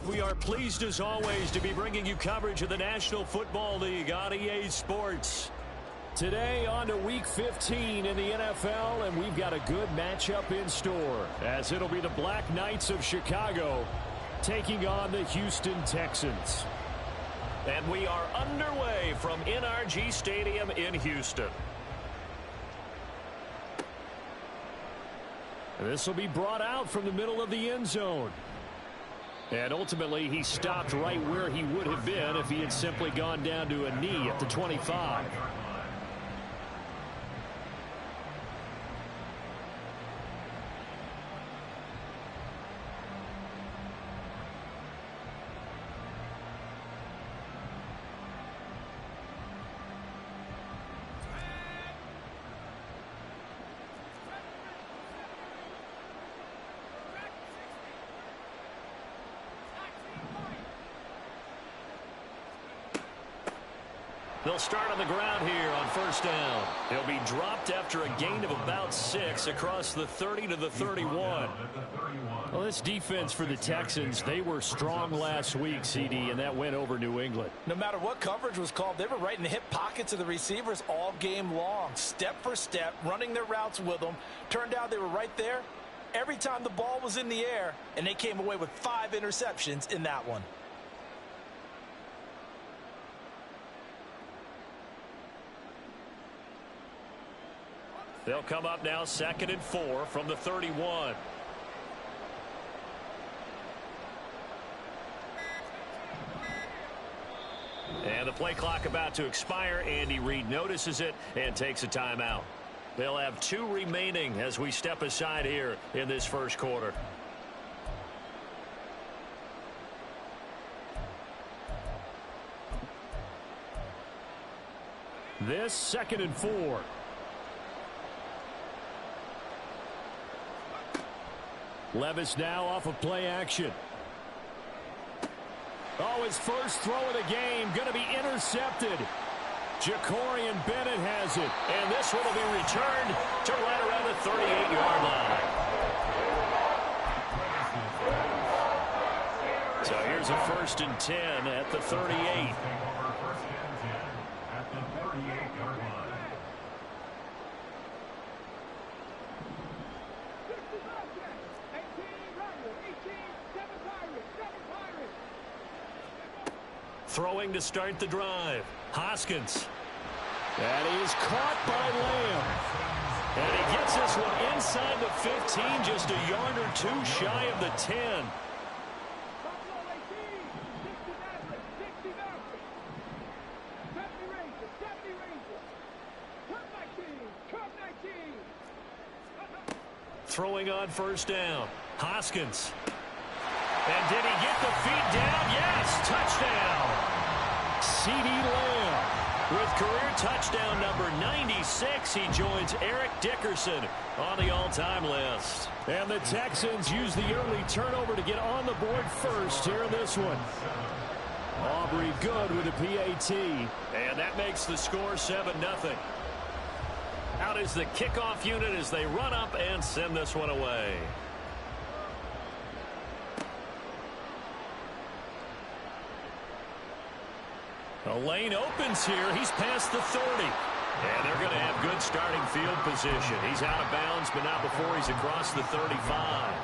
We are pleased as always to be bringing you coverage of the National Football League on EA Sports. Today on to Week 15 in the NFL, and we've got a good matchup in store, as it'll be the Black Knights of Chicago taking on the Houston Texans. And we are underway from NRG Stadium in Houston. This will be brought out from the middle of the end zone. And ultimately, he stopped right where he would have been if he had simply gone down to a knee at the 25. They'll start on the ground here on first down. He'll be dropped after a gain of about 6 across the 30 to the 31. Well, this defense for the Texans, they were strong last week, CD, and that went over New England. No matter what coverage was called, they were right in the hip pockets of the receivers all game long, step for step, running their routes with them. Turned out they were right there every time the ball was in the air, and they came away with 5 interceptions in that one. They'll come up now 2nd and 4 from the 31. And the play clock about to expire. Andy Reid notices it and takes a timeout. They'll have 2 remaining as we step aside here in this first quarter. This 2nd and 4. Levis now off of play action. Oh, his first throw of the game going to be intercepted. Jacorian Bennett has it. And this one will be returned to right around the 38-yard line. So here's a 1st and 10 at the 38. Throwing to start the drive. Hoskins. And he's caught by Lamb. And he gets this one inside the 15, just a yard or 2 shy of the 10. Throwing on first down. Hoskins. And did he get the feet down? Yes, touchdown. C.D. Lamb with career touchdown number 96. He joins Eric Dickerson on the all-time list. And the Texans use the early turnover to get on the board first here in this one. Aubrey good with a PAT. And that makes the score 7-0. Out is the kickoff unit as they run up and send this one away. The lane opens here. He's past the 30. And they're going to have good starting field position. He's out of bounds, but not before he's across the 35.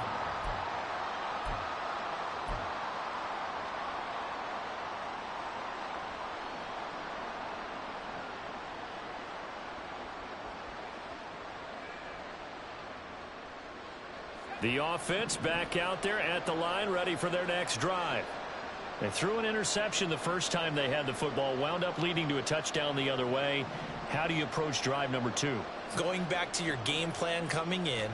The offense back out there at the line, ready for their next drive. They threw an interception the first time they had the football, wound up leading to a touchdown the other way. How do you approach drive number 2? Going back to your game plan coming in,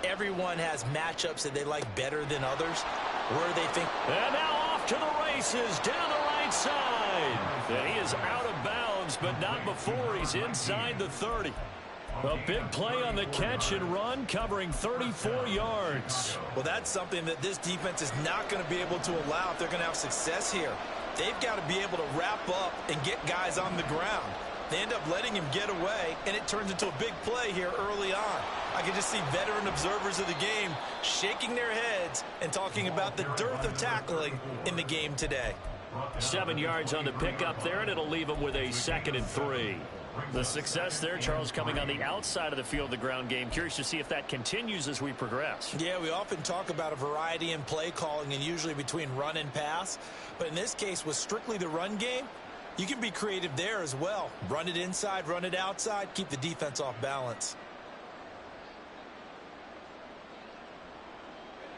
everyone has matchups that they like better than others, where they think. And now off to the races, down the right side. And he is out of bounds, but not before he's inside the 30. A big play on the catch and run, covering 34 yards. Well, that's something that this defense is not going to be able to allow if they're going to have success here. They've got to be able to wrap up and get guys on the ground. They end up letting him get away, and it turns into a big play here early on. I can just see veteran observers of the game shaking their heads and talking about the dearth of tackling in the game today. 7 yards on the pickup there, and it'll leave them with a 2nd and 3. The success there, Charles, coming on the outside of the field, the ground game. Curious to see if that continues as we progress. Yeah, we often talk about a variety in play calling and usually between run and pass. But in this case, with strictly the run game, you can be creative there as well. Run it inside, run it outside, keep the defense off balance.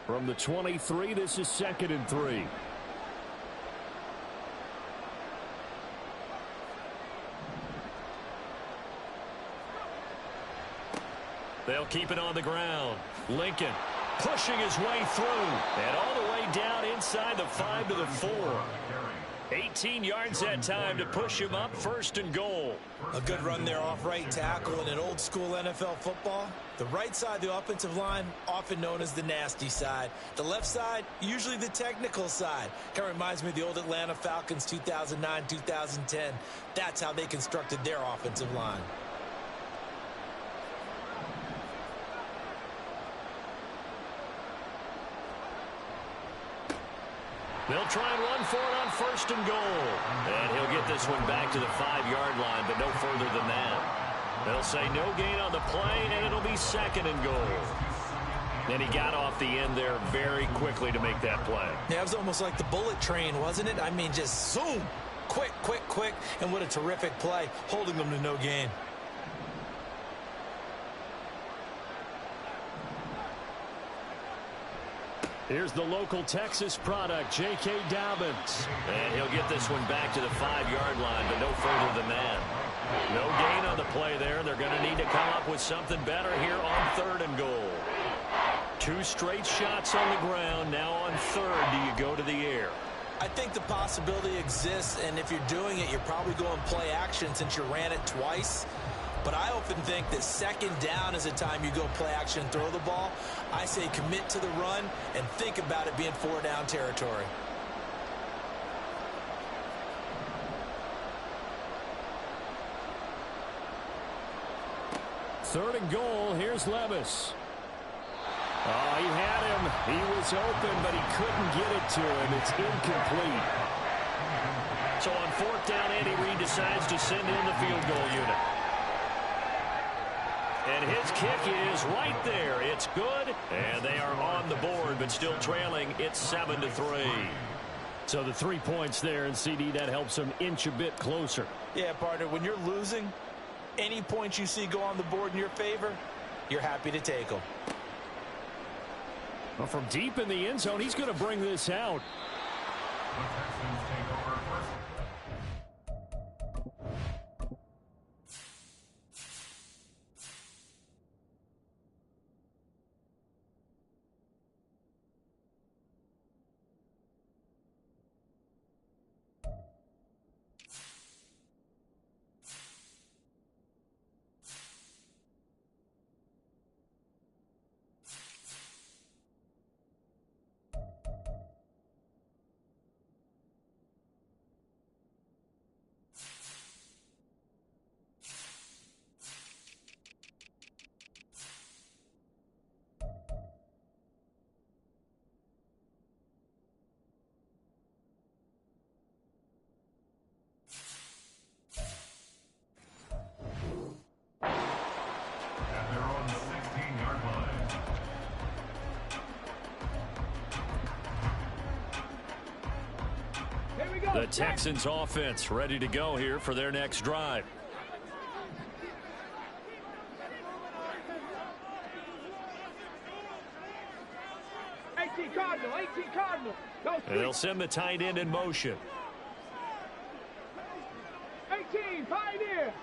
From the 23, this is 2nd and 3. They'll keep it on the ground. Lincoln pushing his way through. And all the way down inside the 5 to the 4. 18 yards that time to push him up, 1st and goal. A good run there off right tackle in an old school NFL football. The right side of the offensive line, often known as the nasty side. The left side, usually the technical side. Kind of reminds me of the old Atlanta Falcons 2009-2010. That's how they constructed their offensive line. They'll try and run for it on 1st and goal. And he'll get this one back to the 5-yard line, but no further than that. They'll say no gain on the play, and it'll be 2nd and goal. And he got off the end there very quickly to make that play. Yeah, it was almost like the bullet train, wasn't it? I mean, just zoom. Quick, quick, quick. And what a terrific play, holding them to no gain. Here's the local Texas product, J.K. Dobbins. And he'll get this one back to the 5-yard line, but no further than that. No gain on the play there. They're going to need to come up with something better here on 3rd and goal. 2 straight shots on the ground. Now on 3rd, do you go to the air? I think the possibility exists, and if you're doing it, you're probably going play action since you ran it twice. But I often think that 2nd down is the time you go play action and throw the ball. I say commit to the run and think about it being 4-down territory. Third and goal. Here's Levis. Oh, he had him. He was open, but he couldn't get it to him. It's incomplete. So on 4th down, Andy Reid decides to send in the field goal unit. And his kick is right there. It's good. And they are on the board, but still trailing. It's 7-3. So the 3 points there, and CD, that helps them inch a bit closer. Yeah, partner, when you're losing, any points you see go on the board in your favor, you're happy to take them. Well, from deep in the end zone, he's going to bring this out. The Texans offense ready to go here for their next drive. Cardinal. They'll send the tight end in motion. 18, Pioneer.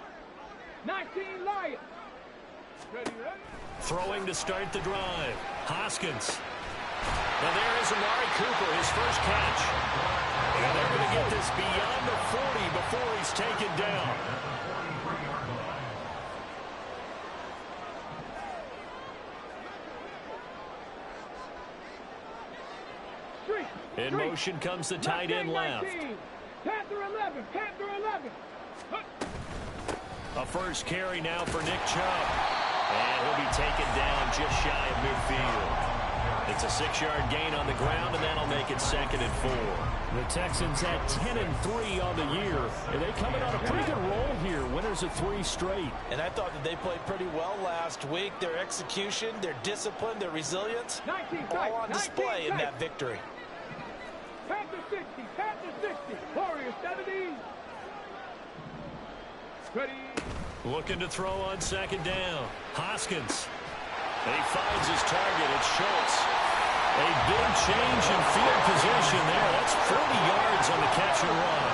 19, Lion. Ready. Throwing to start the drive. Hoskins. And there is Amari Cooper, his first catch. And they're going to get this beyond the 40 before he's taken down. In motion comes the tight end left. Panther 11. A first carry now for Nick Chubb. And he'll be taken down just shy of midfield. It's a 6-yard gain on the ground, and that'll make it 2nd and 4. The Texans at 10-3 on the year, and they come in on a pretty good roll here. Winners of 3 straight. And I thought that they played pretty well last week. Their execution, their discipline, their resilience, all on display in that victory. Panther 60, Panther 60, Warriors 70. Ready. Looking to throw on 2nd down. Hoskins. And he finds his target. It's Schultz. A big change in field position there. That's 40 yards on the catch and run.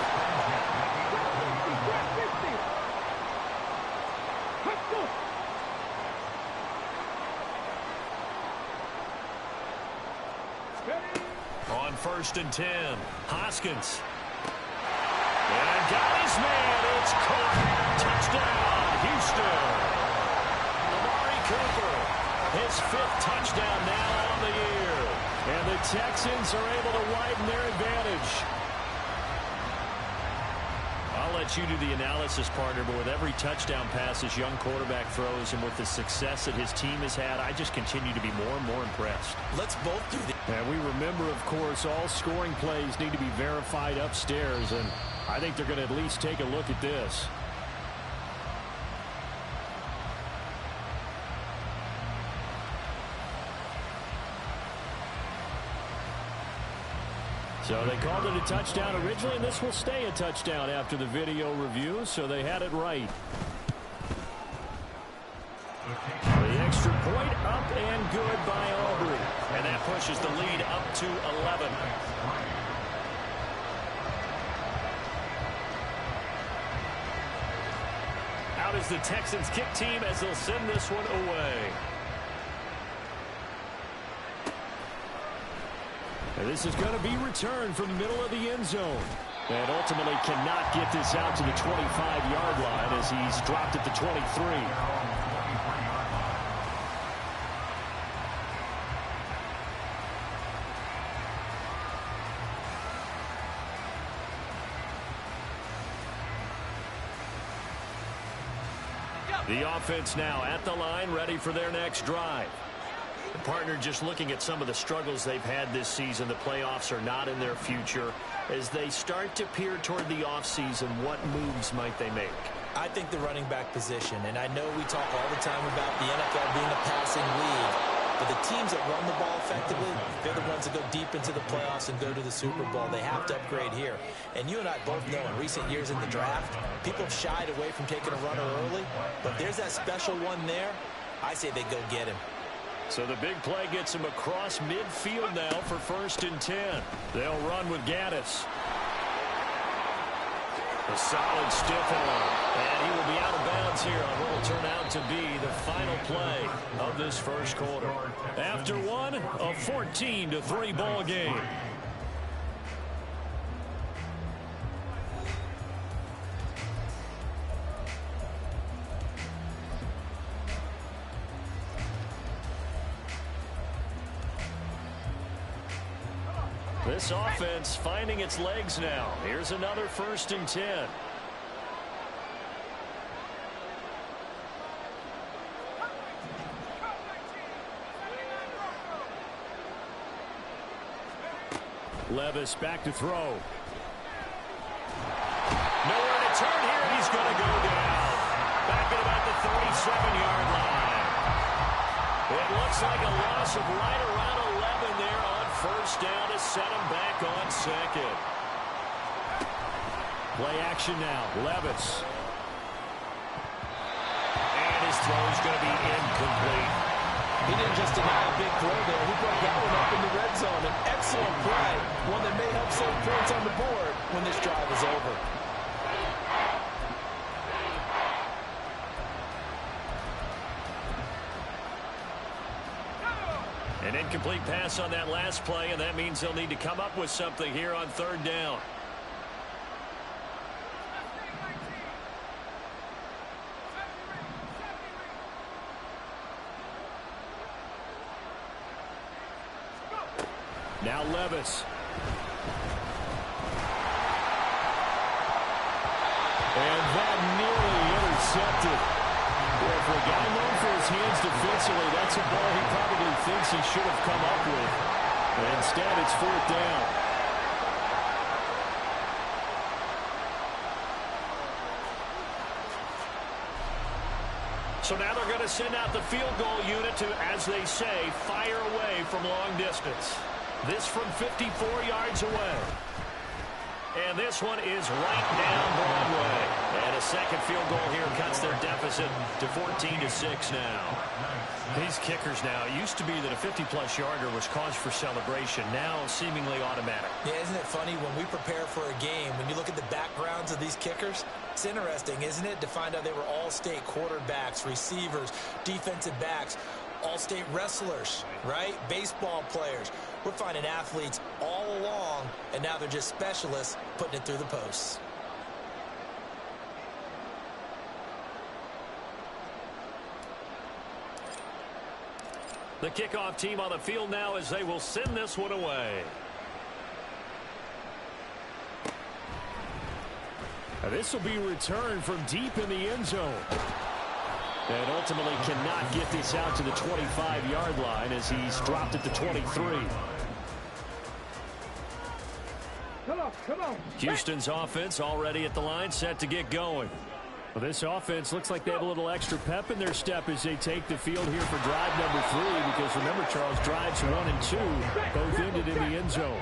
On 1st and 10, Hoskins. And got his man. It's caught. Touchdown, Houston. Amari Cooper. His 5th touchdown now on the year. And the Texans are able to widen their advantage. I'll let you do the analysis, partner, but with every touchdown pass this young quarterback throws and with the success that his team has had, I just continue to be more and more impressed. Let's both do this. And we remember, of course, all scoring plays need to be verified upstairs, and I think they're going to at least take a look at this. So they called it a touchdown originally, and this will stay a touchdown after the video review, so they had it right. The extra point up and good by Aubrey. And that pushes the lead up to 11. Out is the Texans kick team as they'll send this one away. And this is going to be returned from the middle of the end zone. And ultimately cannot get this out to the 25-yard line as he's dropped at the 23. The offense now at the line, ready for their next drive. The partner, just looking at some of the struggles they've had this season, the playoffs are not in their future. As they start to peer toward the offseason, what moves might they make? I think the running back position, and I know we talk all the time about the NFL being a passing league, but the teams that run the ball effectively, they're the ones that go deep into the playoffs and go to the Super Bowl. They have to upgrade here. And you and I both know in recent years in the draft, people have shied away from taking a runner early, but there's that special one there. I say they go get him. So the big play gets him across midfield now for 1st and 10. They'll run with Gaddis. A solid stiff arm. And he will be out of bounds here on what will turn out to be the final play of this first quarter. After one, a 14-3 ball game. This offense finding its legs now. Here's another 1st and 10. Levis back to throw. Nowhere to turn here, and he's going to go down. Back at about the 37-yard line. It looks like a loss of right around 11 there on 1st down to set him back on 2nd. Play action now. Levis. And his throw's going to be incomplete. He didn't just deny a big throw there. He brought that one up in the red zone. An excellent play. One that may help save points on the board when this drive is over. An incomplete pass on that last play, and that means they'll need to come up with something here on 3rd down. Now Levis. And that nearly intercepted. Well, for a guy known for his his hands defensively. That's a ball he probably thinks he should have come up with. But instead, it's 4th down. So now they're going to send out the field goal unit to, as they say, fire away from long distance. This from 54 yards away. And this one is right down Broadway. And a second field goal here cuts their deficit to 14-6 now. These kickers now, it used to be that a 50-plus yarder was cause for celebration. Now seemingly automatic. Yeah, isn't it funny when we prepare for a game, when you look at the backgrounds of these kickers, it's interesting, isn't it, to find out they were all-state quarterbacks, receivers, defensive backs, all-state wrestlers, right? Baseball players. We're finding athletes all along, and now they're just specialists putting it through the posts. The kickoff team on the field now as they will send this one away. This will be returned from deep in the end zone. And ultimately cannot get this out to the 25-yard line as he's dropped at the 23. Come on. Houston's offense already at the line, set to get going. Well, this offense looks like they have a little extra pep in their step as they take the field here for drive number 3, because remember, Charles, drives 1 and 2 both ended in the end zone.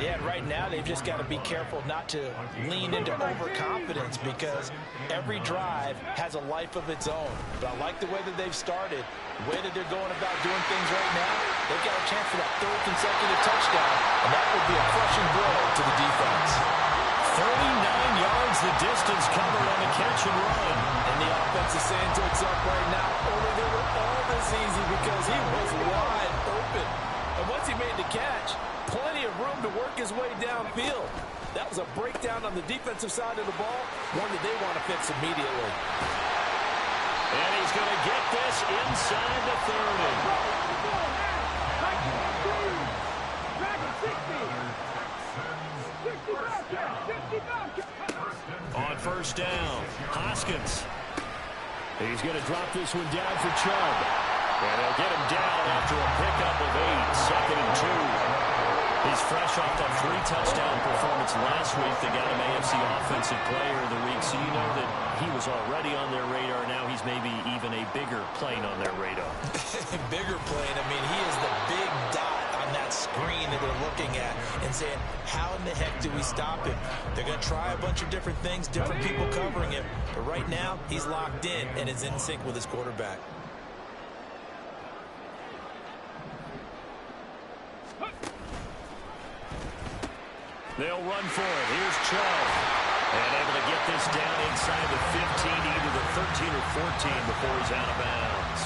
Yeah, and right now they've just got to be careful not to lean into overconfidence, because every drive has a life of its own. But I like the way that they've started, the way that they're going about doing things right now. They've got a chance for that 3rd consecutive touchdown, and that would be a crushing blow to the defense. 39 yards the distance covered on the catch and run. And the offense is saying to itself right now, only they were all this easy because he was wide open. And once he made the catch, plenty of room to work his way downfield. That was a breakdown on the defensive side of the ball, one that they want to fix immediately. And he's going to get this inside the 30. On first down, Hoskins. He's going to drop this one down for Chubb. And they'll get him down after a pickup of 8, 2nd and 2. He's fresh off that 3-touchdown performance last week. They got him AFC Offensive Player of the Week, so you know that he was already on their radar. Now he's maybe even a bigger plane on their radar. Bigger plane. I mean, he is the big dot on that screen that they're looking at and saying, how in the heck do we stop him? They're going to try a bunch of different things, different people covering him. But right now, he's locked in and is in sync with his quarterback. They'll run for it. Here's Chubb. And able to get this down inside the 15, either the 13 or 14 before he's out of bounds.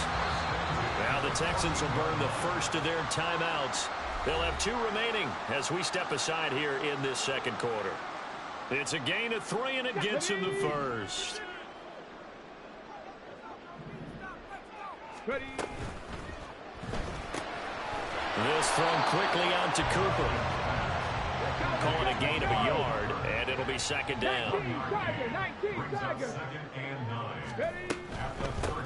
Now the Texans will burn the first of their timeouts. They'll have 2 remaining as we step aside here in this second quarter. It's a gain of 3, and it gets him the first. Ready. This thrown quickly out to Cooper. Calling a gain of a yard, and it'll be 2nd down. 19 Tiger.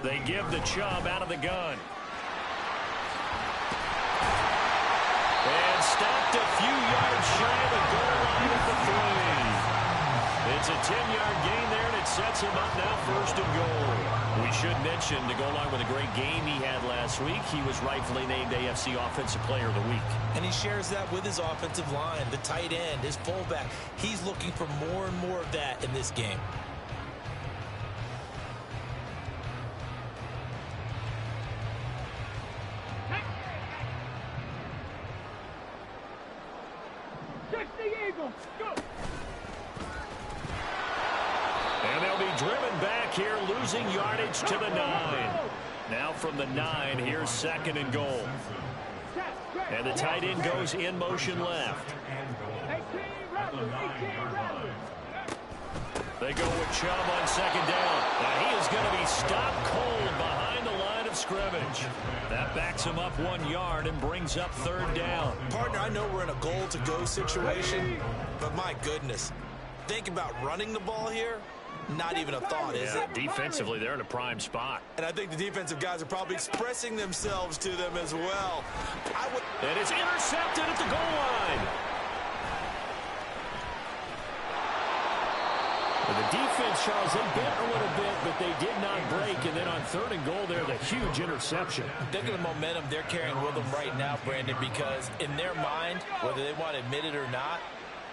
They give the Chubb out of the gun. And stopped a few yards shy of the goal line at the 3. It's a 10-yard gain there, and it sets him up now 1st and goal. We should mention, to go along with a great game he had last week, he was rightfully named AFC Offensive Player of the Week. And he shares that with his offensive line, the tight end, his fullback. He's looking for more and more of that in this game. And they'll be driven back here, losing yardage to the 9. Now from the 9, here's 2nd and goal. And the tight end goes in motion left. They go with Chubb on 2nd down. Now he is going to be stopped cold behind the line of scrimmage. That backs him up 1 yard and brings up 3rd down. Partner, I know we're in a goal-to-go situation, but my goodness. Think about running the ball here. Not even a thought, is it? Defensively, they're in a prime spot. And I think the defensive guys are probably expressing themselves to them as well. And it's intercepted at the goal line. The defense, Charles, they bent a little bit, but they did not break. And then on 3rd and goal there, the huge interception. Look at the momentum they're carrying with them right now, Brandon, because in their mind, whether they want to admit it or not,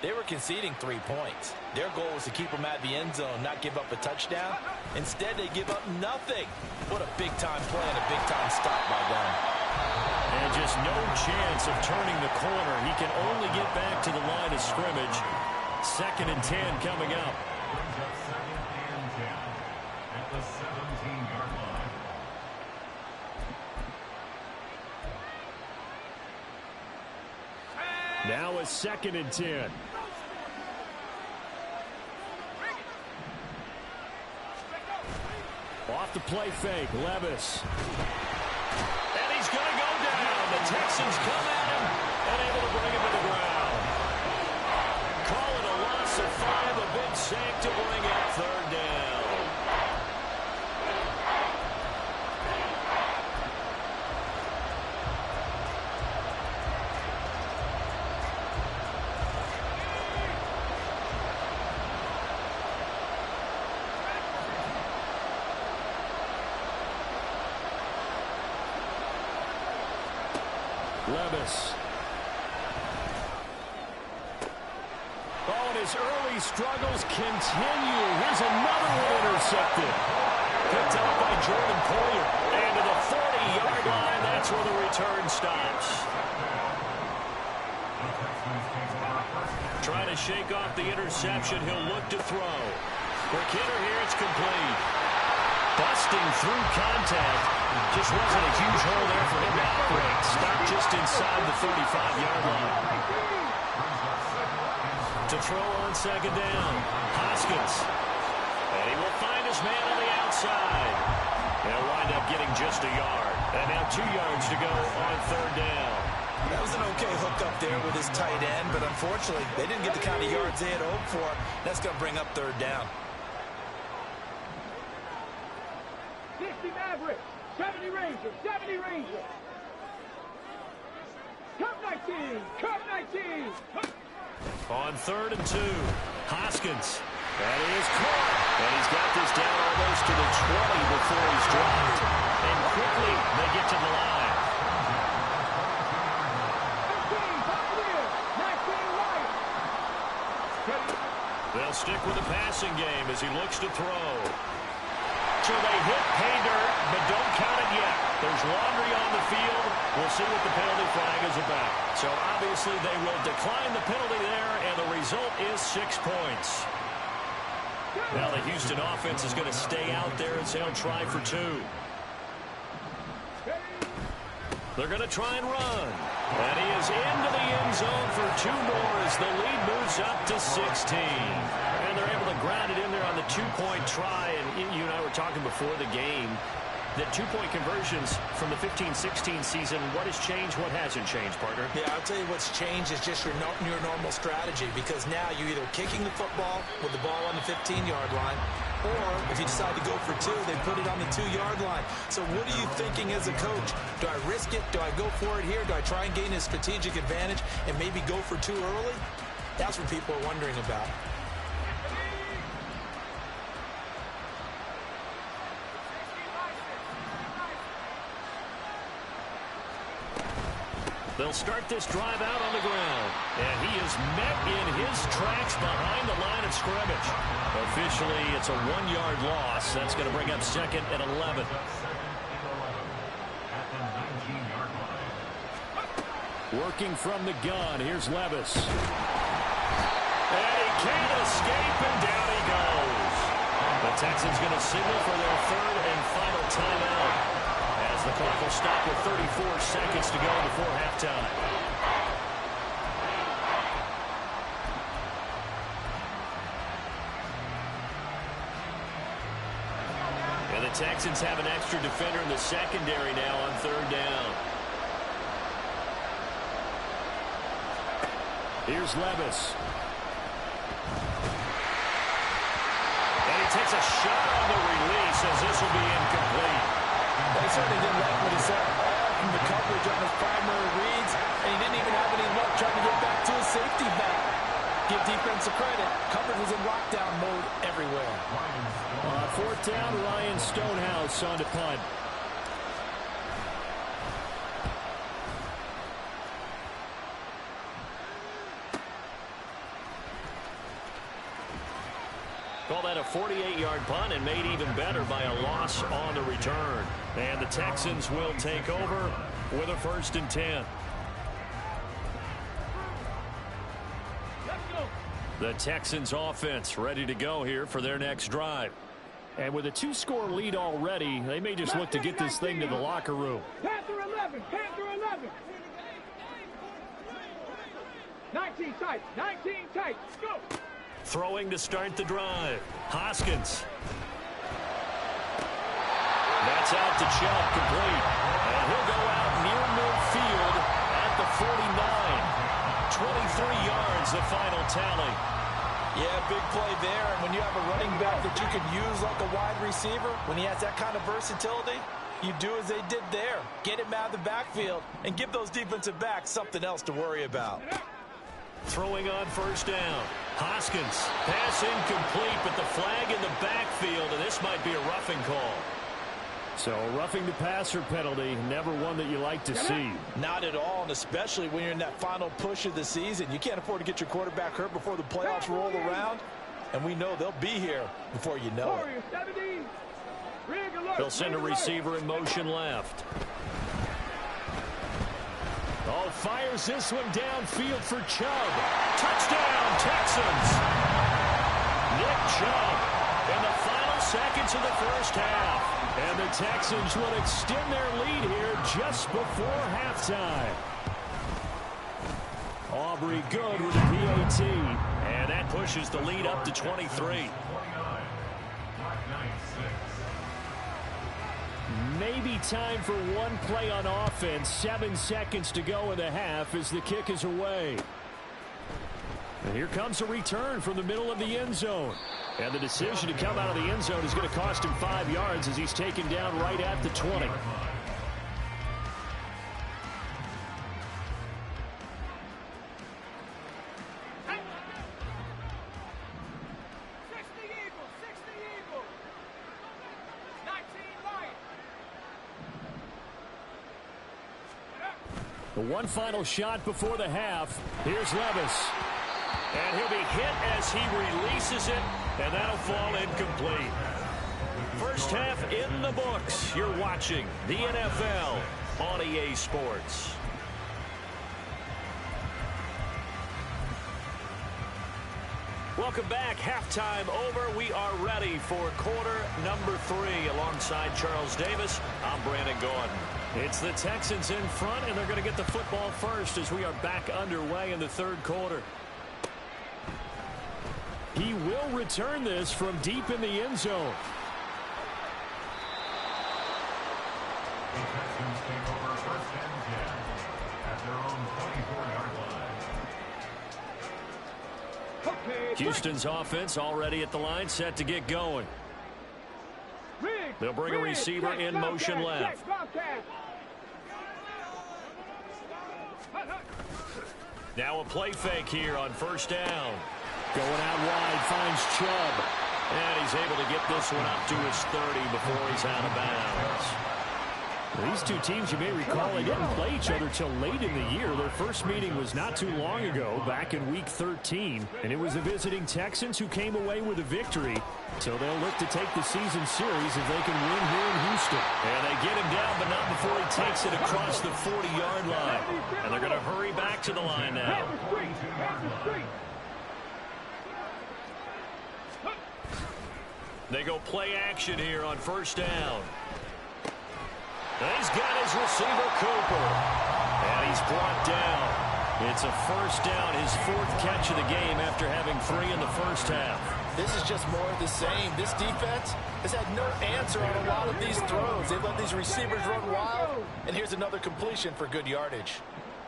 they were conceding 3 points. Their goal was to keep them at the end zone, not give up a touchdown. Instead, they give up nothing. What a big-time play and a big-time stop by them. And just no chance of turning the corner. He can only get back to the line of scrimmage. 2nd and 10 coming up. At the 17-yard line. Now a 2nd and 10. Off the play fake, Levis. And he's going to go down. The Texans come at him and able to bring him to the ground. Call it a loss of 5, a big sack to bring up 3rd down. Levis. Oh, and his early struggles continue. Here's another one intercepted. Picked up by Jordan Poyer. And to the 40-yard line, that's where the return stops. Trying to shake off the interception. He'll look to throw. For Kidder here, it's complete. Busting through contact. Just wasn't a huge hole there for him to operate. Stopped just inside the 35-yard line. To throw on 2nd down. Hoskins. And he will find his man on the outside. He'll wind up getting just a yard. And now 2 yards to go on 3rd down. That was an okay hook up there with his tight end, but unfortunately, they didn't get the kind of yards they had hoped for. That's going to bring up 3rd down. 60 Mavericks, 70 Rangers, 70 Rangers. Cup 19, Cup 19. On 3rd and 2, Hoskins. That is caught. And he's got this down almost to the 20 before he's dropped. And quickly, they get to the line. 19, Pioneer, 19, Light. They'll stick with the passing game as he looks to throw. So they hit pay dirt, but don't count it yet. There's laundry on the field. We'll see what the penalty flag is about. So obviously they will decline the penalty there, and the result is 6 points. Now the Houston offense is going to stay out there as they'll try for 2. They're going to try and run. And he is into the end zone for 2 more as the lead moves up to 16. And they're able to ground it in there on the 2-point try. And you and I were talking before the game that 2-point conversions from the 15-16 season, what has changed, what hasn't changed, partner? Yeah, I'll tell you what's changed is just your normal strategy, because now you're either kicking the football with the ball on the 15-yard line, or if you decide to go for 2, they put it on the 2-yard line. So what are you thinking as a coach? Do I risk it? Do I go for it here? Do I try and gain a strategic advantage and maybe go for 2 early? That's what people are wondering about. They'll start this drive out on the ground. And he is met in his tracks behind the line of scrimmage. Officially, it's a 1-yard loss. That's going to bring up 2nd and 11. Working from the gun. Here's Levis. And he can't escape, and down he goes. The Texans going to signal for their 3rd and final timeout, as the clock will stop with 34 seconds to go before halftime. And the Texans have an extra defender in the secondary now on 3rd down. Here's Levis. And he a shot on the release as this will be incomplete. They certainly didn't like what he saw all from the coverage on his primary reads, and he didn't even have any luck trying to get back to his safety back. Give defense a credit. Coverage was in lockdown mode everywhere. Fourth down, Ryan Stonehouse on to punt. Call that a 48-yard punt and made even better by a loss on the return. And the Texans will take over with a 1st and 10. The Texans offense ready to go here for their next drive. And with a 2-score lead already, they may just look to get this thing to the locker room. Panther 11, Panther 11. 19 tight, 19 tight, go. Throwing to start the drive. Hoskins. That's out to Chubb, complete. And he'll go out near midfield at the 49. 23 yards, the final tally. Yeah, big play there. And when you have a running back that you can use like a wide receiver, when he has that kind of versatility, you do as they did there. Get him out of the backfield and give those defensive backs something else to worry about. Throwing on 1st down. Hoskins. Pass incomplete, but the flag in the backfield, and this might be a roughing call. So a roughing the passer penalty, never one that you like to see. Not at all, and especially when you're in that final push of the season. You can't afford to get your quarterback hurt before the playoffs roll around, and we know they'll be here before you know it. They'll send a receiver in motion left. Oh, fires this one downfield for Chubb. Touchdown, Texans! Nick Chubb in the final seconds of the first half. And the Texans will extend their lead here just before halftime. Aubrey good with the PAT. And that pushes the lead up to 23. Maybe time for one play on offense. 7 seconds to go in the half as the kick is away. And here comes a return from the middle of the end zone. And the decision to come out of the end zone is going to cost him 5 yards as he's taken down right at the 20. The one final shot before the half. Here's Levis. And he'll be hit as he releases it, and that'll fall incomplete. First half in the books. You're watching the NFL on EA Sports. Welcome back. Halftime over. We are ready for quarter number 3. Alongside Charles Davis, I'm Brandon Gordon. It's the Texans in front, and they're going to get the football first as we are back underway in the 3rd quarter. He will return this from deep in the end zone. The Texans take over 1st and 10 at their own 24-yard line. Houston's offense already at the line, set to get going. They'll bring a receiver in motion left. Now a play fake here on 1st down. Going out wide, finds Chubb. And he's able to get this one up to his 30 before he's out of bounds. These two teams, you may recall, they didn't play each other till late in the year. Their first meeting was not too long ago, back in Week 13. And it was the visiting Texans who came away with a victory. So they'll look to take the season series if they can win here in Houston. And they get him down, but not before he takes it across the 40-yard line. And they're going to hurry back to the line now. They go play action here on 1st down. He's got his receiver, Cooper. And he's brought down. It's a 1st down, his 4th catch of the game after having 3 in the first half. This is just more of the same. This defense has had no answer on a lot of these throws. They've let these receivers run wild. And here's another completion for good yardage.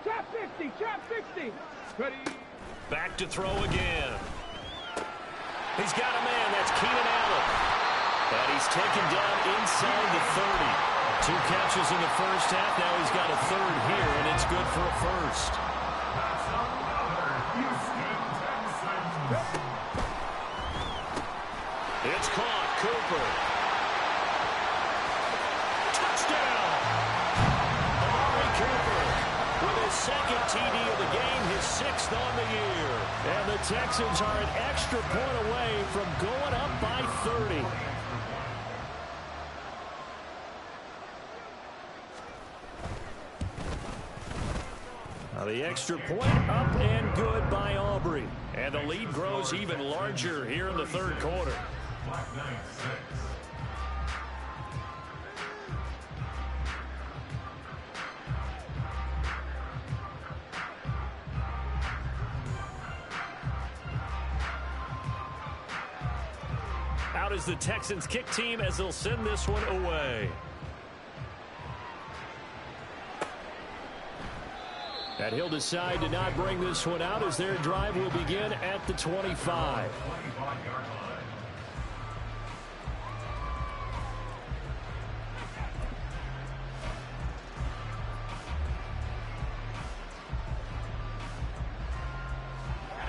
Trap 50, trap 50. Ready. Back to throw again. He's got a man. That's Keenan Allen. And he's taken down inside the 30. 2 catches in the first half. Now he's got a third here, and it's good for a first. That's another Houston Texans. It's caught. Cooper. Touchdown! Amari Cooper with his second TD of the game, his 6th on the year. And the Texans are an extra point away from going up by 30. Now the extra point up and good by Aubrey. And the lead grows even larger here in the third quarter. Black Knight 6. Out is the Texans kick team as they'll send this one away. And he'll decide to not bring this one out as their drive will begin at the 25. 25-yard line.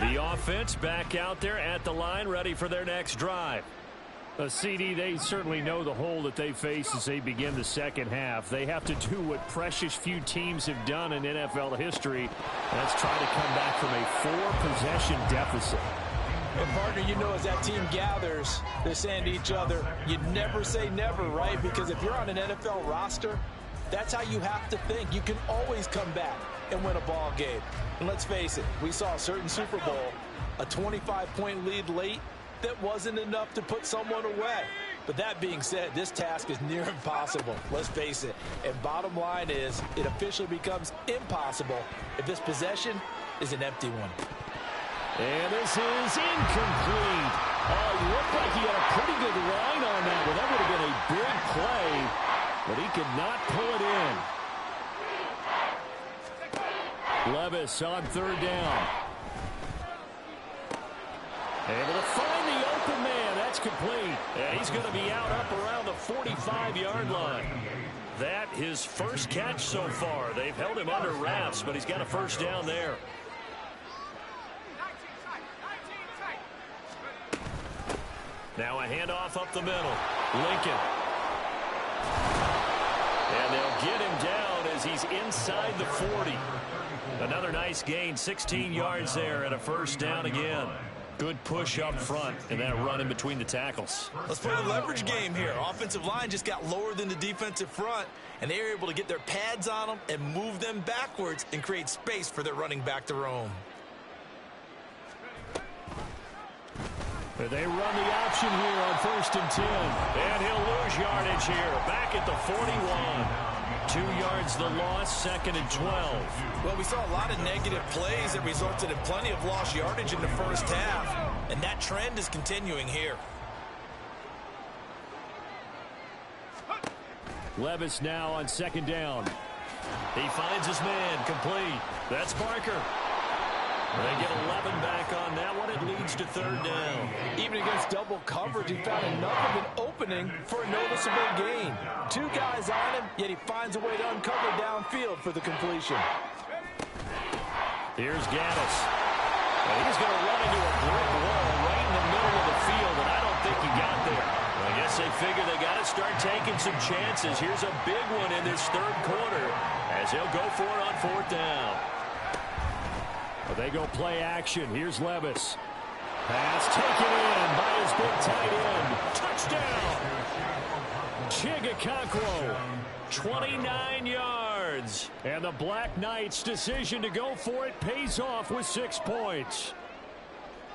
The offense back out there at the line, ready for their next drive. A CD, they certainly know the hole that they face as they begin the second half. They have to do what precious few teams have done in NFL history. That's try to come back from a 4-possession deficit. And partner, you know, as that team gathers, they're saying to each other, you never say never, right? Because if you're on an NFL roster, that's how you have to think. You can always come back and win a ball game. And let's face it, we saw a certain Super Bowl, a 25-point lead late, that wasn't enough to put someone away. But that being said, this task is near impossible. Let's face it. And bottom line is, it officially becomes impossible if this possession is an empty one. And this is incomplete. Oh, he looked like he had a pretty good line on that one. That would have been a big play, but he could not pull it in. Levis on third down. Able to find the open man. That's complete. And he's going to be out up around the 45-yard line. That his first catch so far. They've held him under wraps, but he's got a first down there. Now a handoff up the middle. Lincoln. And they'll get him down as he's inside the 40. Another nice gain, 16 yards there, and a first down again. Good push up front and that run in between the tackles. Let's play a leverage game here. Offensive line just got lower than the defensive front, and they were able to get their pads on them and move them backwards and create space for their running back to roam. They run the option here on 1st and 10. And he'll lose yardage here. Back at the 41. 2 yards the loss, 2nd and 12. Well, we saw a lot of negative plays that resulted in plenty of lost yardage in the first half. And that trend is continuing here. Levis now on 2nd down. He finds his man, complete. That's Barker. They get 11 back on that one. It leads to 3rd down. Even against double coverage, he found enough of an opening for a noticeable gain. 2 guys on him, yet he finds a way to uncover downfield for the completion. Here's Gaddis. And he's going to run into a brick wall right in the middle of the field, and I don't think he got there. I guess they figure they got to start taking some chances. Here's a big one in this 3rd quarter as he'll go for it on 4th down. They go play action. Here's Levis. Pass taken in by his big tight end. Touchdown. Chigakakwo. 29 yards. And the Black Knights' decision to go for it pays off with 6 points.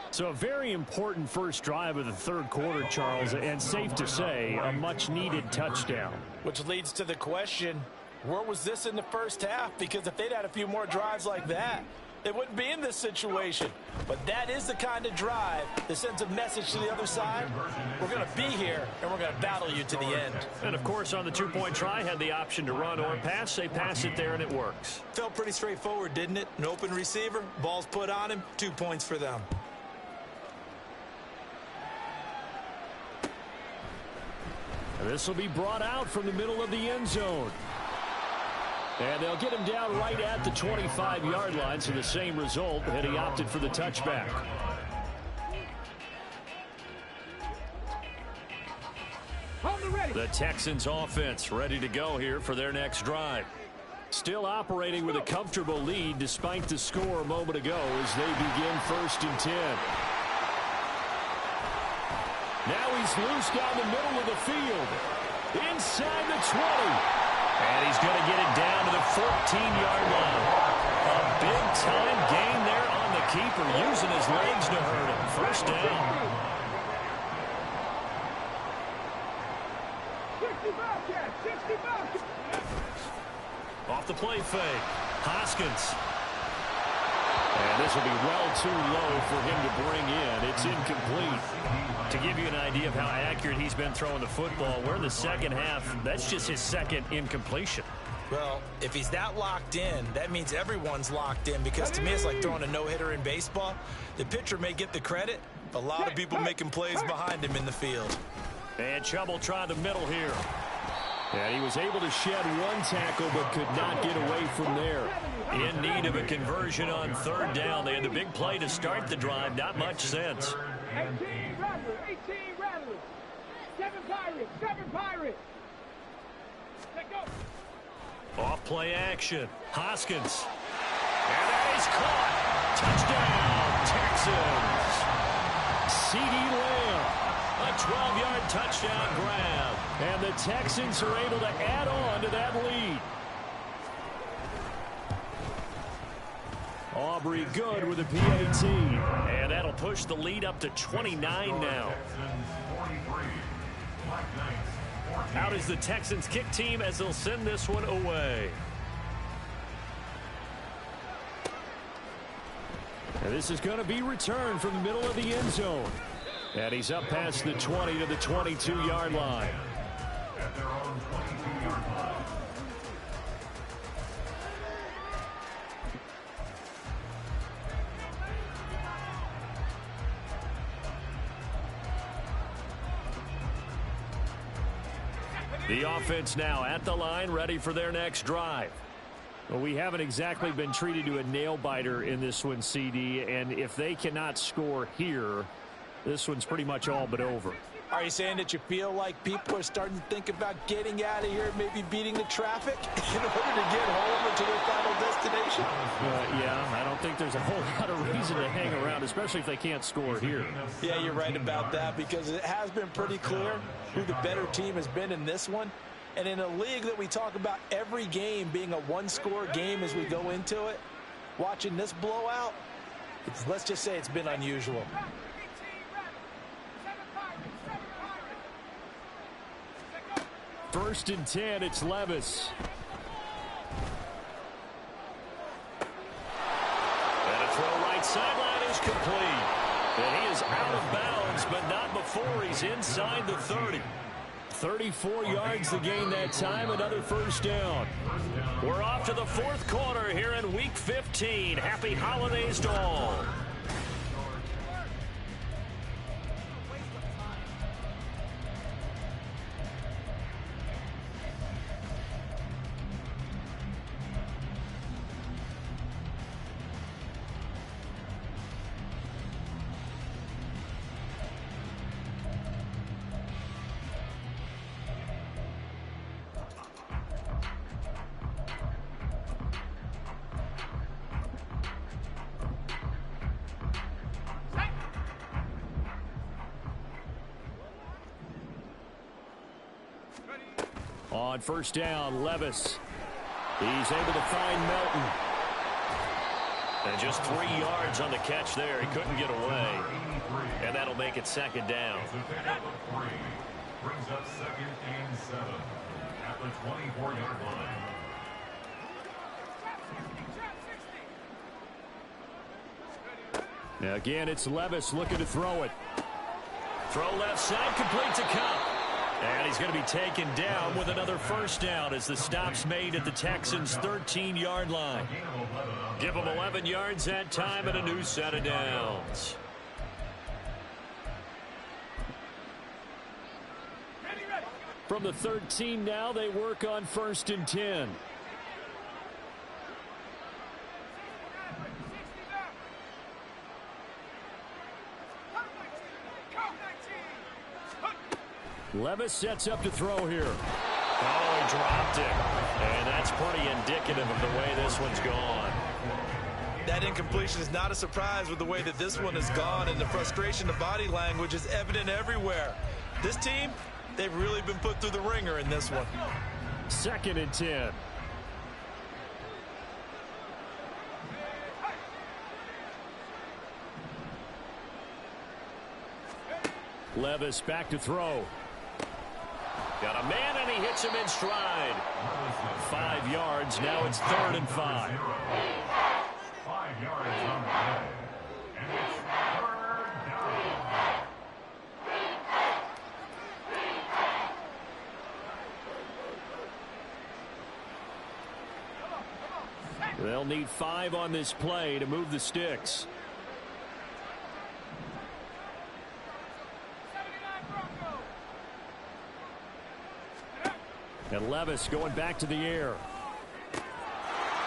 So a very important first drive of the 3rd quarter, Charles, and safe to say, a much-needed touchdown. Which leads to the question, where was this in the first half? Because if they'd had a few more drives like that, they wouldn't be in this situation. But that is the kind of drive that sends a message to the other side. We're going to be here, and we're going to battle you to the end. And, of course, on the 2-point try, had the option to run or pass. They pass it there, and it works. Felt pretty straightforward, didn't it? An open receiver, ball's put on him, 2 points for them. This will be brought out from the middle of the end zone. And they'll get him down right at the 25-yard line, so the same result, and he opted for the touchback. The Texans offense ready to go here for their next drive. Still operating with a comfortable lead despite the score a moment ago as they begin 1st and 10. Now he's loose down the middle of the field. Inside the 20. And he's going to get it down to the 14-yard line. A big-time gain there on the keeper, using his legs to hurt him. 1st down. Off the play fake. Hoskins. And this will be well too low for him to bring in. It's incomplete. To give you an idea of how accurate he's been throwing the football, we're in the second half. That's just his second incompletion. Well, if he's that locked in, that means everyone's locked in, because to me it's like throwing a no-hitter in baseball. The pitcher may get the credit, a lot of people making plays behind him in the field. And Chubb will try the middle here. And he was able to shed one tackle but could not get away from there. In need of a conversion on 3rd down. They had the big play to start the drive. Not much sense. 18 Rattlers, 18 Rattlers. 7 Pirates, 7 Pirates. Let go. Off play action. Hoskins. And that is caught. Touchdown, Texans. C.D. Lamb. A 12-yard touchdown grab. And the Texans are able to add on to that lead. Aubrey good with a PAT. And that'll push the lead up to 29 now. Out is the Texans kick team as they'll send this one away. And this is going to be returned from the middle of the end zone. And he's up past the 20 to the 22-yard line. At their own 22-yard line. The offense now at the line, ready for their next drive. Well, we haven't exactly been treated to a nail-biter in this one, CD, and if they cannot score here, this one's pretty much all but over. Are you saying that you feel like people are starting to think about getting out of here, maybe beating the traffic in order to get home or to their final destination? Yeah, I don't think there's a whole lot of reason to hang around, especially if they can't score here. Yeah, you're right about that, because it has been pretty clear who the better team has been in this one. And in a league that we talk about every game being a one-score game as we go into it, watching this blowout, let's just say it's been unusual. First and 10, it's Levis. And a throw right sideline is complete. And he is out of bounds, but not before he's inside the 30. 34 yards to gain that time, another 1st down. We're off to the 4th quarter here in Week 15. Happy holidays to all. On 1st down, Levis. He's able to find Melton. And just 3 yards on the catch there. He couldn't get away. And that'll make it 2nd down. Brings up 2nd and 7 at the 24-yard line. Now again, it's Levis looking to throw it. Throw left side, complete to Cup. And he's going to be taken down with another 1st down as the stop's made at the Texans' 13-yard line. Give them 11 yards that time and a new set of downs. From the 13 now, they work on 1st and 10. Levis sets up to throw here. Oh, he dropped it. And that's pretty indicative of the way this one's gone. That incompletion is not a surprise with the way that this one has gone, and the frustration, the body language is evident everywhere. This team, they've really been put through the ringer in this one. 2nd and 10. Levis back to throw. Got a man, and he hits him in stride. 5 yards. Now it's 3rd and 5. 5 yards on the play. And it's 3rd down. They'll need 5 on this play to move the sticks. And Levis going back to the air.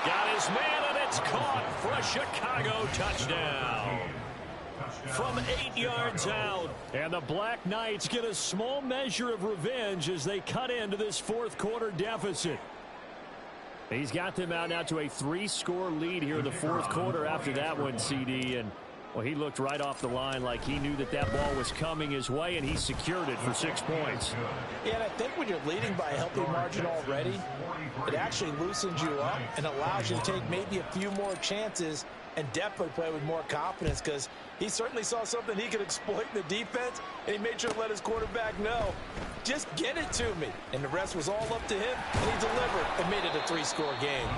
Got his man, and it's caught for a Chicago touchdown. From 8 yards out. And the Black Knights get a small measure of revenge as they cut into this 4th quarter deficit. He's got them out now to a 3-score lead here in the 4th quarter after that one, CD. And, well, he looked right off the line like he knew that that ball was coming his way, and he secured it for 6 points. Yeah, and I think when you're leading by a healthy margin already, it actually loosens you up and allows you to take maybe a few more chances and definitely play with more confidence, because he certainly saw something he could exploit in the defense, and he made sure to let his quarterback know, just get it to me. And the rest was all up to him, and he delivered and made it a 3-score game.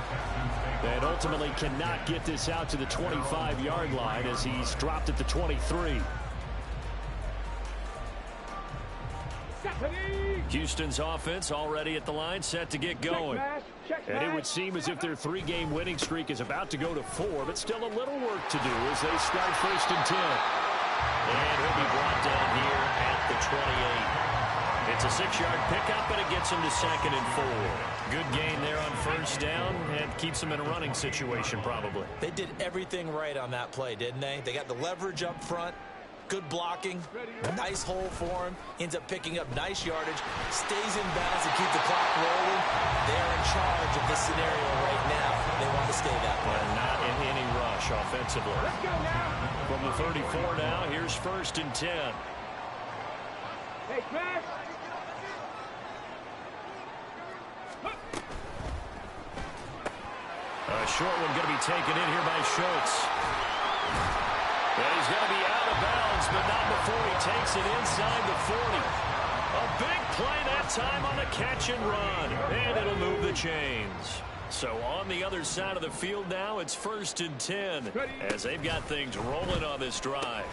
And ultimately cannot get this out to the 25-yard line as he's dropped at the 23. Houston's offense already at the line, set to get going. And it would seem as if their 3-game winning streak is about to go to 4, but still a little work to do as they start 1st and 10. And he'll be brought down here at the 28. It's a 6-yard pickup, and it gets him to 2nd and 4. Good gain there on 1st down, and keeps him in a running situation probably. They did everything right on that play, didn't they? They got the leverage up front. Good blocking, nice hole for him, ends up picking up nice yardage, stays in bounds to keep the clock rolling. They're in charge of this scenario right now. They want to stay that way. And not in any rush offensively. From the 34 now, here's 1st and 10. Hey, smash! A short one going to be taken in here by Schultz. And he's going to be out of bounds, but not before he takes it inside the 40. A big play that time on the catch and run. And it'll move the chains. So on the other side of the field now, it's 1st and 10 as they've got things rolling on this drive.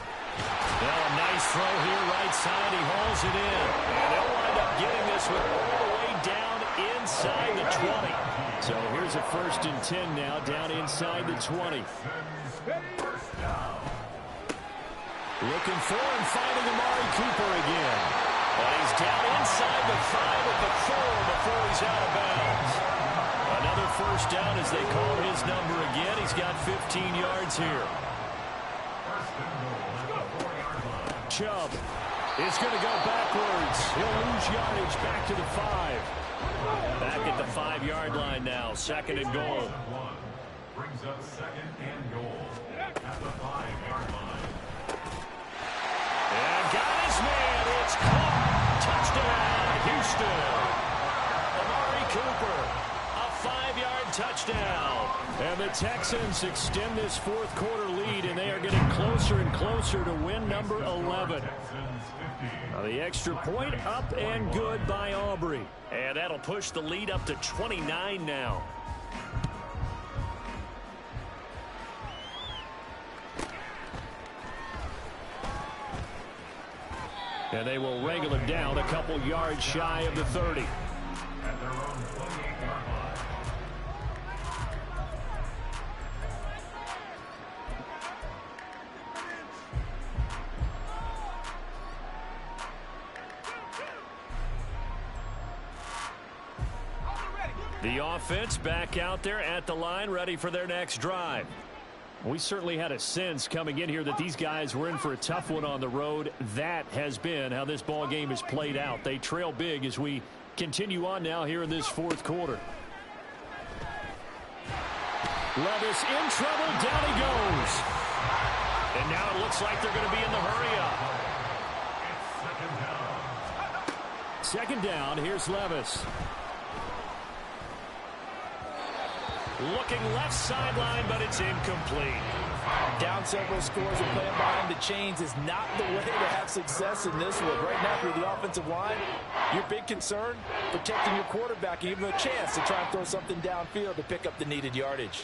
Now a nice throw here, right side. He hauls it in. And they'll wind up getting this one all the way down inside the 20. So here's a 1st and 10 now, down inside the 20. Looking for and finding Amari Cooper again. But he's down inside the 5 at the 4 before he's out of bounds. Another 1st down as they call his number again. He's got 15 yards here. Chubb is going to go backwards. He'll lose yardage back to the 5. Back at the 5-yard line now. 2nd and goal. Brings up 2nd and goal at the 5-yard line. And got his man. It's caught. Touchdown, Houston. Amari Cooper, a 5-yard touchdown. And the Texans extend this 4th quarter lead, and they are getting closer and closer to win number 11. Now the extra point up and good by Aubrey. And that'll push the lead up to 29 now. And they will wrangle him down a couple yards shy of the 30. At their own 28-yard line. The offense back out there at the line, ready for their next drive. We certainly had a sense coming in here that these guys were in for a tough one on the road. That has been how this ball game has played out. They trail big as we continue on now here in this fourth quarter. Levis in trouble. Down he goes. And now it looks like they're going to be in the hurry-up. Second down. Here's Levis. Looking left sideline, but it's incomplete. Down several scores and playing behind the chains is not the way to have success in this one. Right now, if you're the offensive line, your big concern, protecting your quarterback, and giving him a chance to try and throw something downfield to pick up the needed yardage.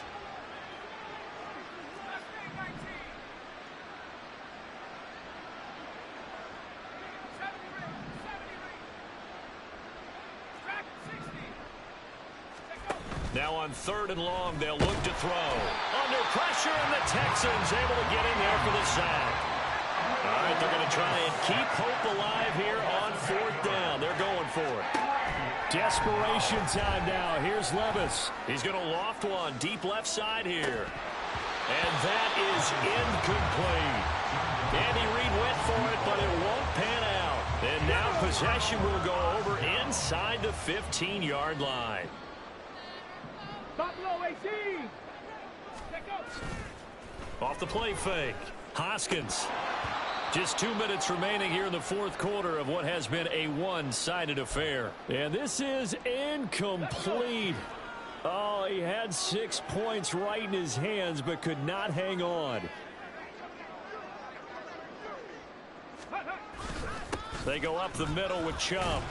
Now on 3rd and long, they'll look to throw. Under pressure, and the Texans able to get in there for the sack. All right, they're going to try and keep hope alive here on 4th down. They're going for it. Desperation time now. Here's Levis. He's going to loft one deep left side here. And that is incomplete. Andy Reid went for it, but it won't pan out. And now possession will go over inside the 15-yard line. Stop low, 18. Off the play fake. Hoskins. Just 2 minutes remaining here in the fourth quarter of what has been a one-sided affair. And this is incomplete. Oh, he had 6 points right in his hands, but could not hang on. They go up the middle with Chubb.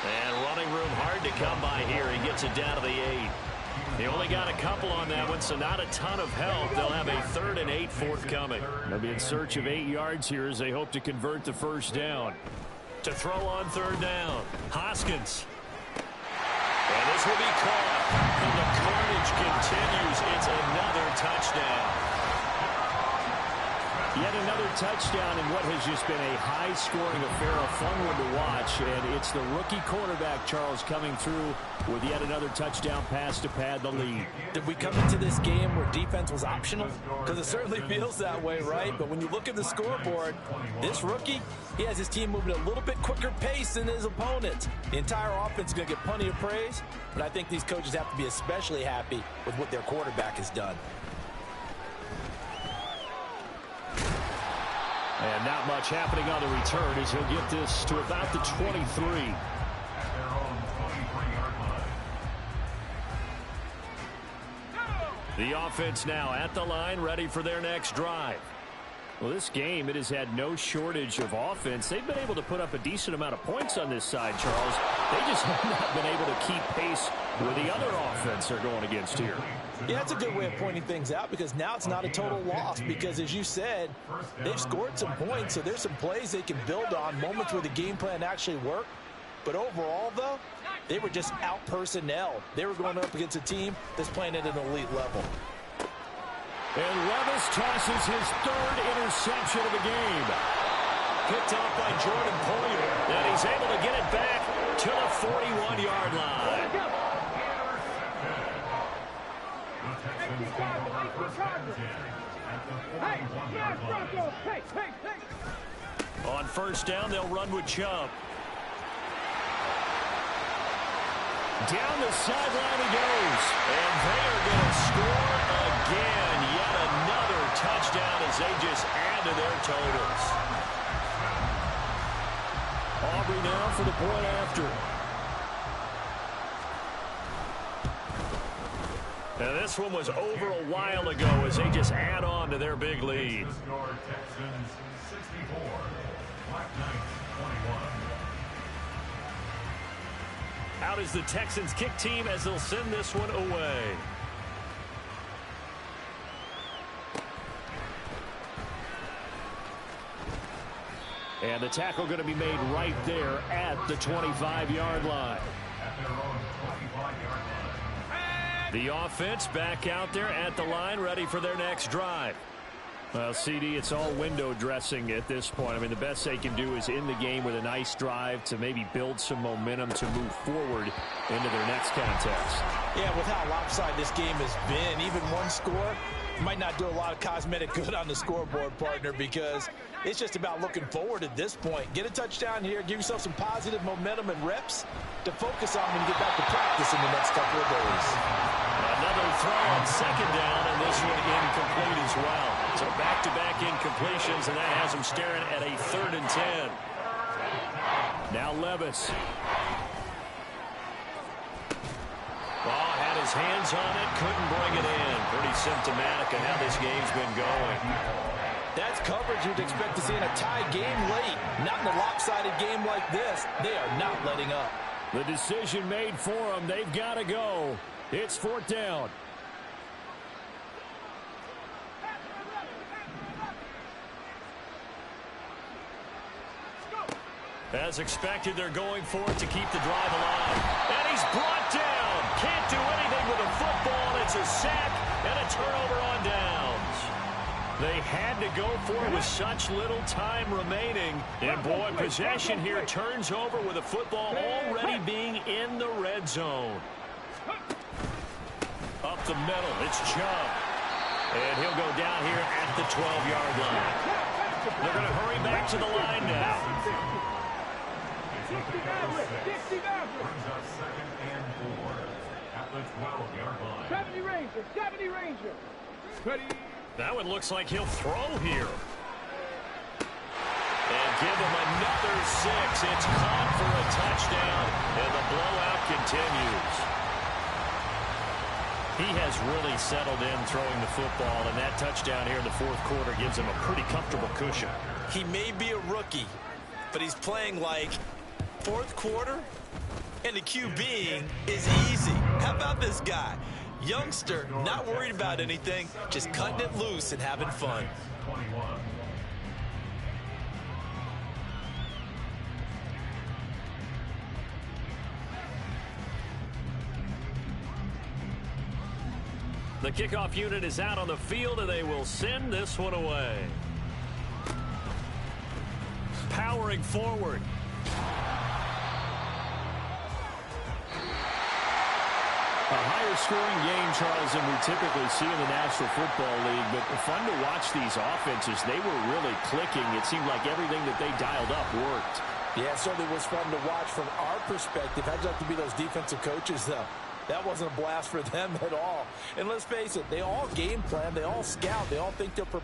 And running room hard to come by here. He gets it down to the 8. They only got a couple on that one, so not a ton of help. They'll have a 3rd and 8 forthcoming. They'll be in search of 8 yards here as they hope to convert the first down. To throw on 3rd down, Hoskins. And this will be caught. And the carnage continues. It's another touchdown. Yet another touchdown in what has just been a high-scoring affair, a fun one to watch. And it's the rookie quarterback, Charles, coming through with yet another touchdown pass to pad the lead. Did we come into this game where defense was optional? Because it certainly feels that way, right? But when you look at the scoreboard, this rookie, he has his team moving at a little bit quicker pace than his opponents. The entire offense is going to get plenty of praise, but I think these coaches have to be especially happy with what their quarterback has done. And not much happening on the return as he'll get this to about the 23. The offense now at the line, ready for their next drive. Well, this game, it has had no shortage of offense. They've been able to put up a decent amount of points on this side, Charles. They just have not been able to keep pace with the other offense they're going against here. Yeah, that's a good way of pointing things out because now it's not a total loss because, as you said, they've scored some points, so there's some plays they can build on, moments where the game plan actually worked. But overall, though, they were just out-personnel. They were going up against a team that's playing at an elite level. And Levis tosses his 3rd interception of the game. Picked off by Jordan Poyer. And he's able to get it back to the 41-yard line. On 1st down, they'll run with Chubb. Down the sideline he goes. And they are going to score again. Yet another touchdown as they just add to their totals. Aubrey now for the point after. And this one was over a while ago as they just add on to their big lead. Texans 64, Black Knights 21. Out is the Texans kick team as they'll send this one away. And the tackle going to be made right there at the 25-yard line. At their own 25-yard line. The offense back out there at the line, ready for their next drive. Well, CD, it's all window dressing at this point. I mean, the best they can do is in the game with a nice drive to maybe build some momentum to move forward into their next contest. Yeah, with how lopsided this game has been, even one score might not do a lot of cosmetic good on the scoreboard, partner, because it's just about looking forward at this point. Get a touchdown here, give yourself some positive momentum and reps to focus on when you get back to practice in the next couple of days. Another throw on second down, and this one incomplete as well. So back-to-back incompletions, and that has him staring at a 3rd and 10. Now Levis. Ball had his hands on it, couldn't bring it in. Pretty symptomatic of how this game's been going. That's coverage you'd expect to see in a tie game late. Not in a lopsided game like this. They are not letting up. The decision made for them. They've got to go. It's 4th down. As expected, they're going for it to keep the drive alive. And he's brought down. Can't do anything with a football. It's a sack and a turnover on downs. They had to go for it with such little time remaining. And, boy, possession here turns over with a football already being in the red zone. Up the middle, it's Chubb. And he'll go down here at the 12-yard line. They're going to hurry back to the line now. 60 Maverick. Brings up 2nd and 4 at the 12-yard line. 70 Ranger. 70 Ranger. Ready. That one looks like he'll throw here. And give him another 6. It's caught for a touchdown, and the blowout continues. He has really settled in throwing the football, and that touchdown here in the 4th quarter gives him a pretty comfortable cushion. He may be a rookie, but he's playing like 4th quarter, and the QBing is easy. How about this guy? Youngster, not worried about anything, just cutting it loose and having fun. 21. The kickoff unit is out on the field, and they will send this one away. Powering forward. A higher scoring game, Charles, than we typically see in the National Football League, but fun to watch these offenses. They were really clicking. It seemed like everything that they dialed up worked. Yeah, it certainly was fun to watch from our perspective. How'd you like to be those defensive coaches, though? That wasn't a blast for them at all. And let's face it, they all game plan, they all scout, they all think they're prepared.